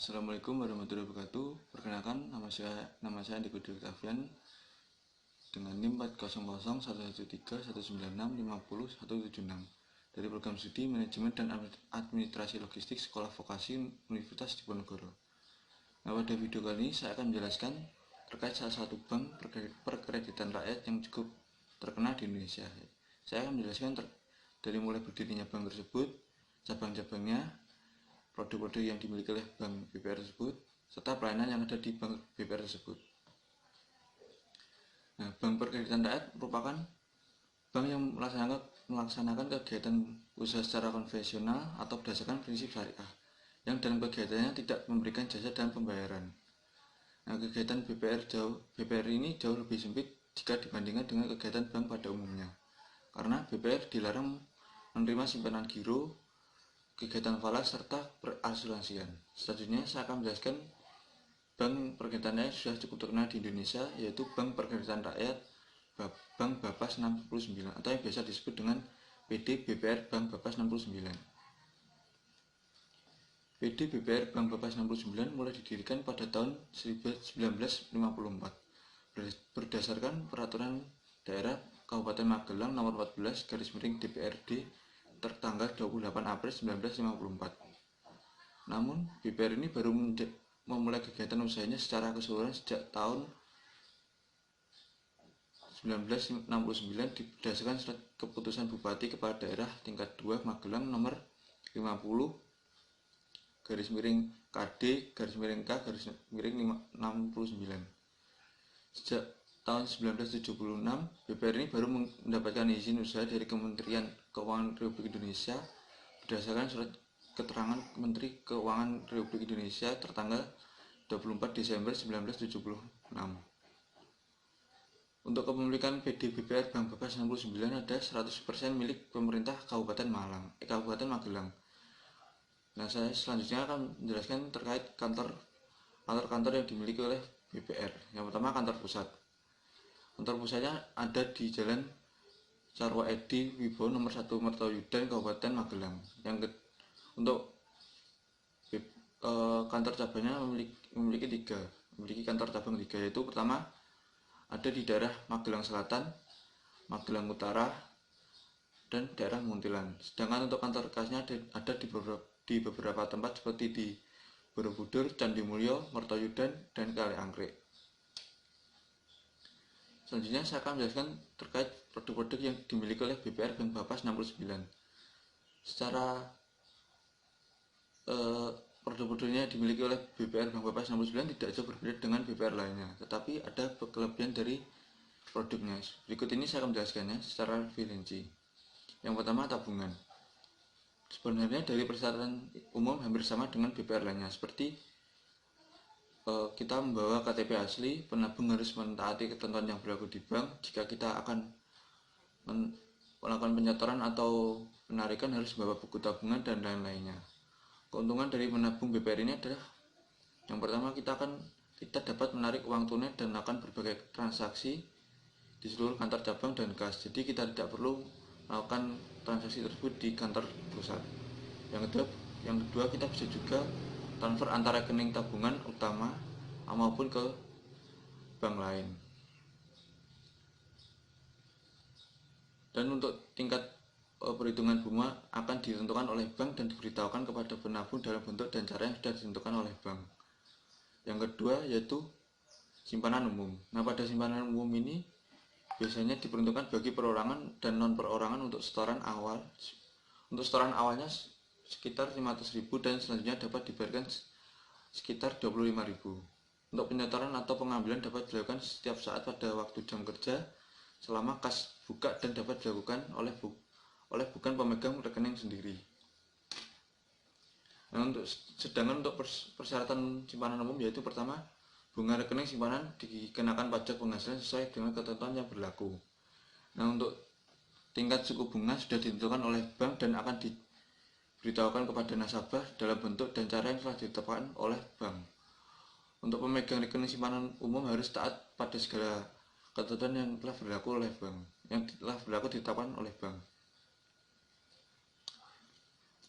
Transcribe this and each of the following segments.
Assalamualaikum warahmatullahi wabarakatuh. Perkenalkan, nama saya Andika Dwi Octavian dengan NIM 400111319650176 dari program studi Manajemen dan Administrasi Logistik Sekolah Vokasi Universitas Diponegoro. Nah, pada video kali ini saya akan menjelaskan terkait salah satu bank perkreditan rakyat yang cukup terkenal di Indonesia. Saya akan menjelaskan dari mulai berdirinya bank tersebut, cabang-cabangnya, produk-produk yang dimiliki oleh bank BPR tersebut, serta pelayanan yang ada di bank BPR tersebut. Nah, bank perkreditan rakyat merupakan bank yang melaksanakan kegiatan usaha secara konvensional atau berdasarkan prinsip syariah, yang dalam kegiatannya tidak memberikan jasa dan pembayaran. Nah, kegiatan BPR ini jauh lebih sempit jika dibandingkan dengan kegiatan bank pada umumnya, karena BPR dilarang menerima simpanan giro, kegiatan falas, serta perasuransian. Selanjutnya saya akan menjelaskan bank perkreditan rakyat sudah cukup terkenal di Indonesia, yaitu Bank Perkreditan Rakyat Bank Bapas 69 atau yang biasa disebut dengan PD BPR Bank Bapas 69. PD BPR Bank Bapas 69 mulai didirikan pada tahun 1954 berdasarkan Peraturan Daerah Kabupaten Magelang Nomor 14 /DPRD tertanggal 28 April 1954. Namun, BPR ini baru memulai kegiatan usahanya secara keseluruhan sejak tahun 1969 berdasarkan surat keputusan Bupati Kepala Daerah tingkat 2 Magelang nomor 50/KD/K/69. Sejak tahun 1976, BPR ini baru mendapatkan izin usaha dari Kementerian Keuangan Republik Indonesia berdasarkan surat keterangan Menteri Keuangan Republik Indonesia tertanggal 24 Desember 1976. Untuk kepemilikan PD BPR Bank Bapas 69 ada 100% milik pemerintah Kabupaten Magelang. Nah, saya selanjutnya akan menjelaskan terkait kantor-kantor yang dimiliki oleh BPR. Yang pertama, kantor pusat. Kantor pusatnya ada di Jalan Sarwo Edi Wibowo nomor 1 Mertoyudan, Kabupaten Magelang. Untuk kantor cabangnya memiliki kantor cabang 3, yaitu pertama ada di daerah Magelang Selatan, Magelang Utara, dan daerah Muntilan. Sedangkan untuk kantor khasnya ada di beberapa tempat seperti di Borobudur, Candimulyo, Mertoyudan, dan Kaliangkrek. Selanjutnya saya akan menjelaskan terkait produk-produk yang dimiliki oleh BPR Bank Bapas 69. Secara produk-produknya dimiliki oleh BPR Bank Bapas 69 tidak jauh berbeda dengan BPR lainnya, tetapi ada kelebihan dari produknya. Berikut ini saya akan menjelaskannya secara lebih rinci. Yang pertama, tabungan. Sebenarnya dari persyaratan umum hampir sama dengan BPR lainnya, seperti kita membawa KTP asli, penabung harus mentaati ketentuan yang berlaku di bank. Jika kita akan melakukan penyetoran atau penarikan harus membawa buku tabungan dan lain-lainnya. Keuntungan dari menabung BPR ini adalah yang pertama, kita dapat menarik uang tunai dan melakukan berbagai transaksi di seluruh kantor cabang dan kas. Jadi kita tidak perlu melakukan transaksi tersebut di kantor pusat. Yang kedua, kita bisa juga transfer antara rekening tabungan utama maupun ke bank lain. Dan untuk tingkat perhitungan bunga akan ditentukan oleh bank dan diberitahukan kepada penabung dalam bentuk dan cara yang sudah ditentukan oleh bank. Yang kedua yaitu simpanan umum. Nah, pada simpanan umum ini biasanya diperuntukkan bagi perorangan dan non perorangan untuk setoran awal. Untuk setoran awalnya sekitar 500.000 dan selanjutnya dapat dibayarkan sekitar 25.000. Untuk penyetoran atau pengambilan dapat dilakukan setiap saat pada waktu jam kerja selama kas buka dan dapat dilakukan oleh bukan pemegang rekening sendiri. Nah, sedangkan untuk persyaratan simpanan umum yaitu pertama, bunga rekening simpanan dikenakan pajak penghasilan sesuai dengan ketentuan yang berlaku. Nah, untuk tingkat suku bunga sudah ditentukan oleh bank dan akan diberitahukan kepada nasabah dalam bentuk dan cara yang telah ditetapkan oleh bank. Untuk pemegang rekening simpanan umum harus taat pada segala ketentuan yang telah berlaku ditetapkan oleh bank.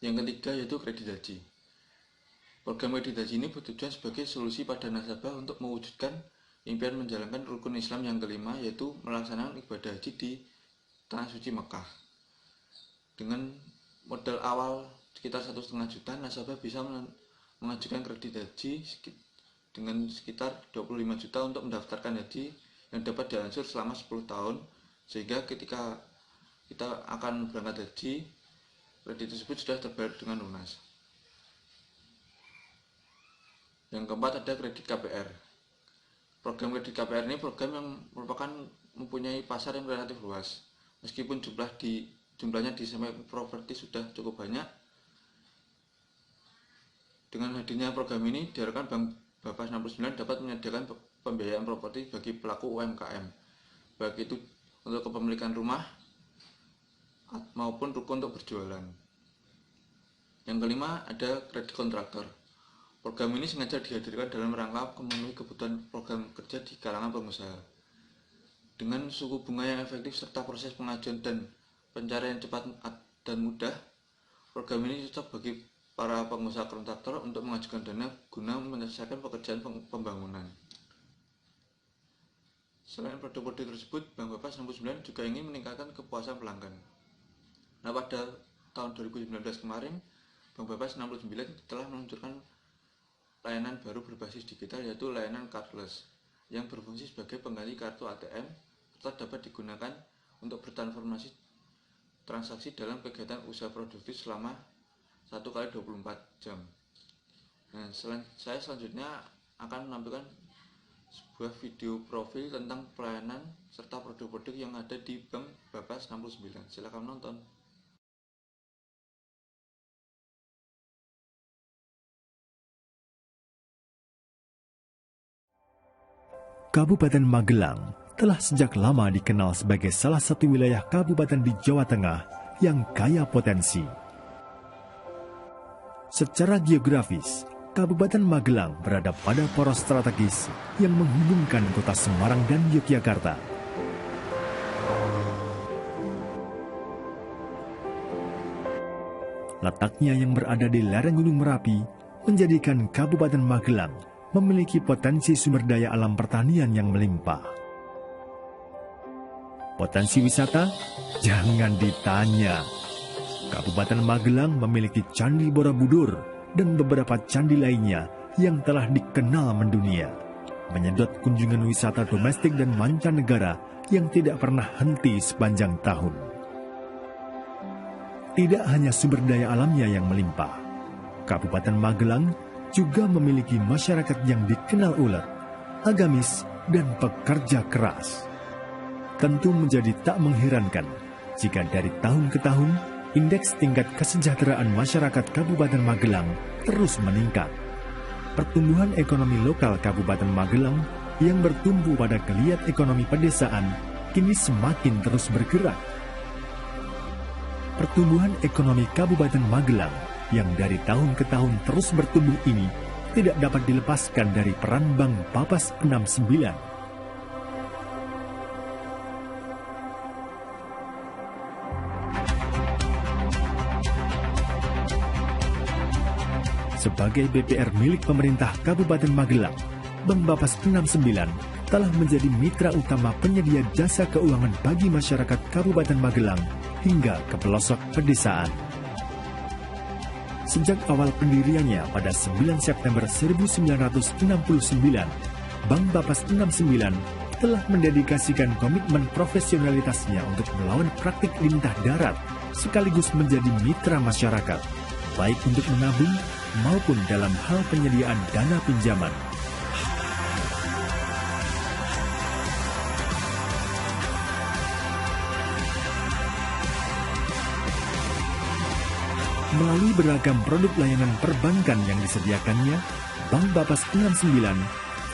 Yang ketiga yaitu kredit haji. Program kredit haji ini bertujuan sebagai solusi pada nasabah untuk mewujudkan impian menjalankan rukun Islam yang kelima, yaitu melaksanakan ibadah haji di Tanah Suci Mekah. Dengan modal awal sekitar 1,5 juta, nasabah bisa mengajukan kredit haji dengan sekitar 25 juta untuk mendaftarkan haji yang dapat diansur selama 10 tahun, sehingga ketika kita akan berangkat haji, kredit tersebut sudah terbayar dengan lunas. Yang keempat ada kredit KPR. Program kredit KPR ini program yang merupakan mempunyai pasar yang relatif luas. Meskipun jumlahnya di segmen properti sudah cukup banyak, dengan hadirnya program ini diharapkan Bank Bapas 69 dapat menyediakan pembiayaan properti bagi pelaku UMKM, baik itu untuk kepemilikan rumah maupun ruko untuk berjualan. Yang kelima ada kredit kontraktor. Program ini sengaja dihadirkan dalam rangka memenuhi kebutuhan program kerja di kalangan pengusaha. Dengan suku bunga yang efektif serta proses pengajuan dan pencarian cepat dan mudah, program ini cocok bagi para pengusaha kontraktor untuk mengajukan dana guna menyelesaikan pekerjaan pembangunan. Selain produk-produk tersebut, Bank Bapas 69 juga ingin meningkatkan kepuasan pelanggan. Nah, pada tahun 2019 kemarin, Bank Bapas 69 telah meluncurkan layanan baru berbasis digital, yaitu layanan cardless yang berfungsi sebagai pengganti kartu ATM serta dapat digunakan untuk bertransformasi transaksi dalam kegiatan usaha produktif selama 1x24 jam. Nah, saya selanjutnya akan menampilkan sebuah video profil tentang pelayanan serta produk-produk yang ada di Bank Bapas 69. Silakan nonton. Kabupaten Magelang telah sejak lama dikenal sebagai salah satu wilayah kabupaten di Jawa Tengah yang kaya potensi. Secara geografis, Kabupaten Magelang berada pada poros strategis yang menghubungkan kota Semarang dan Yogyakarta. Letaknya yang berada di lereng Gunung Merapi menjadikan Kabupaten Magelang memiliki potensi sumber daya alam pertanian yang melimpah. Potensi wisata? Jangan ditanya. Kabupaten Magelang memiliki Candi Borobudur dan beberapa candi lainnya yang telah dikenal mendunia, menyedot kunjungan wisata domestik dan mancanegara yang tidak pernah henti sepanjang tahun. Tidak hanya sumber daya alamnya yang melimpah, Kabupaten Magelang juga memiliki masyarakat yang dikenal ulet, agamis, dan pekerja keras. Tentu menjadi tak mengherankan jika dari tahun ke tahun, indeks tingkat kesejahteraan masyarakat Kabupaten Magelang terus meningkat. Pertumbuhan ekonomi lokal Kabupaten Magelang yang bertumpu pada geliat ekonomi pedesaan kini semakin terus bergerak. Pertumbuhan ekonomi Kabupaten Magelang yang dari tahun ke tahun terus bertumbuh ini tidak dapat dilepaskan dari peran Bank Bapas 69. Sebagai BPR milik pemerintah Kabupaten Magelang, Bank Bapas 69 telah menjadi mitra utama penyedia jasa keuangan bagi masyarakat Kabupaten Magelang hingga ke pelosok pedesaan. Sejak awal pendiriannya pada 9 September 1969, Bank Bapas 69 telah mendedikasikan komitmen profesionalitasnya untuk melawan praktik lintah darat sekaligus menjadi mitra masyarakat, baik untuk menabung maupun dalam hal penyediaan dana pinjaman. Melalui beragam produk layanan perbankan yang disediakannya, Bank Bapas 69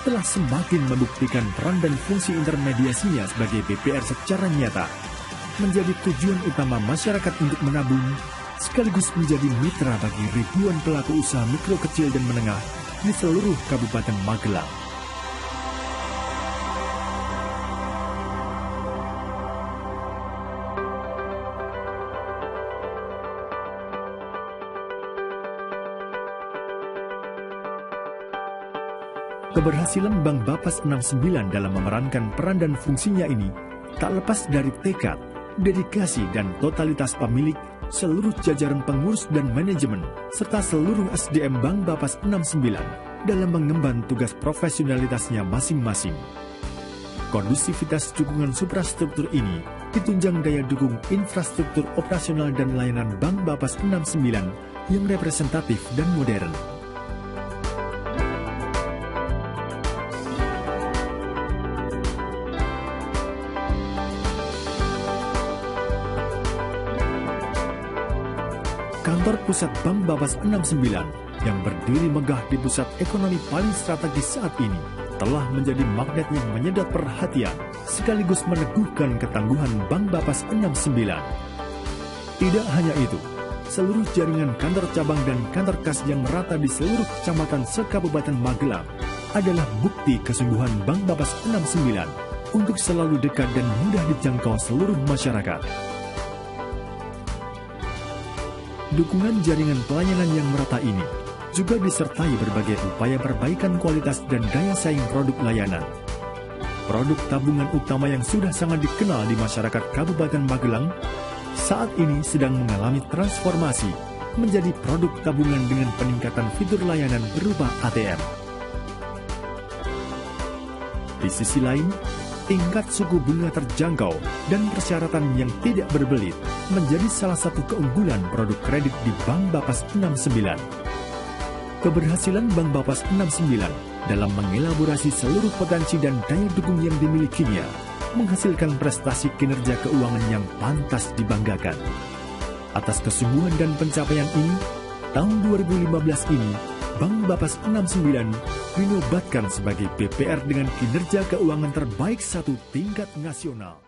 telah semakin membuktikan peran dan fungsi intermediasinya sebagai BPR secara nyata, menjadi tujuan utama masyarakat untuk menabung, sekaligus menjadi mitra bagi ribuan pelaku usaha mikro kecil dan menengah di seluruh Kabupaten Magelang. Keberhasilan Bank Bapas 69 dalam memerankan peran dan fungsinya ini tak lepas dari tekad, dedikasi, dan totalitas pemilik, seluruh jajaran pengurus dan manajemen, serta seluruh SDM Bank Bapas 69 dalam mengemban tugas profesionalitasnya masing-masing. Kondusivitas dukungan suprastruktur ini ditunjang daya dukung infrastruktur operasional dan layanan Bank Bapas 69 yang representatif dan modern. Kantor pusat Bank Bapas 69 yang berdiri megah di pusat ekonomi paling strategis saat ini telah menjadi magnet yang menyedot perhatian sekaligus meneguhkan ketangguhan Bank Bapas 69. Tidak hanya itu, seluruh jaringan kantor cabang dan kantor kas yang merata di seluruh kecamatan se-Kabupaten Magelang adalah bukti kesungguhan Bank Bapas 69 untuk selalu dekat dan mudah dijangkau seluruh masyarakat. Dukungan jaringan pelayanan yang merata ini juga disertai berbagai upaya perbaikan kualitas dan daya saing produk layanan. Produk tabungan utama yang sudah sangat dikenal di masyarakat Kabupaten Magelang saat ini sedang mengalami transformasi menjadi produk tabungan dengan peningkatan fitur layanan berupa ATM. Di sisi lain, tingkat suku bunga terjangkau dan persyaratan yang tidak berbelit menjadi salah satu keunggulan produk kredit di Bank Bapas 69. Keberhasilan Bank Bapas 69 dalam mengelaborasi seluruh potensi dan daya dukung yang dimilikinya menghasilkan prestasi kinerja keuangan yang pantas dibanggakan. Atas kesungguhan dan pencapaian ini, tahun 2015 ini, Bank Bapas 69 dinobatkan sebagai BPR dengan kinerja keuangan terbaik satu tingkat nasional.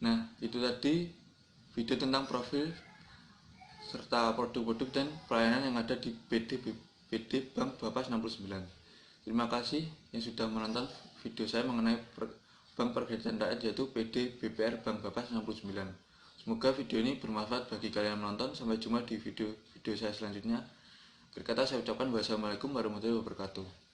Nah, itu tadi video tentang profil serta produk-produk dan pelayanan yang ada di PD Bank Bapas 69. Terima kasih yang sudah menonton video saya mengenai Bank Perkreditan Rakyat yaitu PD BPR Bank Bapas 69. Semoga video ini bermanfaat bagi kalian yang menonton. Sampai jumpa di video saya selanjutnya. Berkata saya ucapkan wassalamualaikum warahmatullahi wabarakatuh.